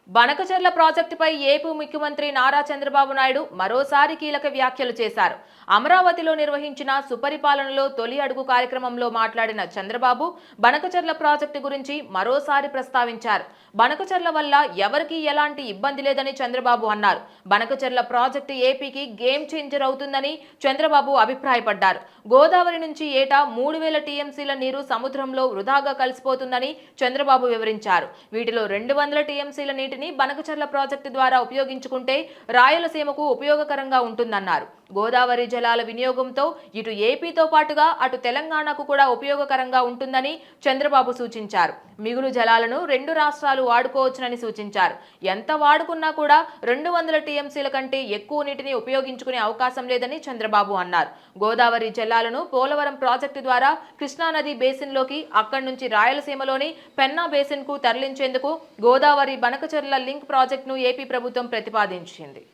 బనకచెర్ల ప్రాజెక్టుపై ఏపీ ముఖ్యమంత్రి నారా చంద్రబాబు నాయుడు మరోసారి కీలక వ్యాఖ్యలు చేశారు. అమరావతిలో నిర్వహించిన సుపరిపాలనలో తొలి అడుగు కార్యక్రమంలో మాట్లాడిన చంద్రబాబు బనకచెర్ల ప్రాజెక్టు గురించి మరోసారి ప్రస్తావించారు. బనకచెర్ల వల్ల ఎవరికీ ఎలాంటి ఇబ్బంది లేదని చంద్రబాబు అన్నారు. బనకచెర్ల ప్రాజెక్టు ఏపీకి గేమ్ చేంజర్ అవుతుందని చంద్రబాబు అభిప్రాయపడ్డారు. గోదావరి నుంచి ఏటా 3000 టీఎంసీల నీరు సముద్రంలో వృధాగా కలిసిపోతుందని చంద్రబాబు వివరించారు. వీటిలో 200 టీఎంసీల నీటిని బనకచెర్ల ప్రాజెక్టు ద్వారా ఉపయోగించుకుంటే రాయలసీమకు ఉపయోగకరంగా ఉంటుందన్నారు. గోదావరి జలాల వినియోగంతో ఇటు ఏపీతో పాటుగా అటు తెలంగాణకు కూడా ఉపయోగకరంగా ఉంటుందని చంద్రబాబు సూచించారు. మిగులు జలాలను 2 రాష్ట్రాలు వాడుకోవచ్చునని సూచించారు. ఎంత వాడుకున్నా కూడా 200 టీఎంసీల కంటే ఎక్కువ నీటిని ఉపయోగించుకునే అవకాశం లేదని చంద్రబాబు అన్నారు. గోదావరి జలాలను పోలవరం ప్రాజెక్టు ద్వారా కృష్ణానది బేసిన్లోకి, అక్కడి నుంచి రాయలసీమలోని పెన్నా బేసిన్కు తరలించేందుకు గోదావరి బనకచెర్ల లింక్ ప్రాజెక్టును ఏపీ ప్రభుత్వం ప్రతిపాదించింది.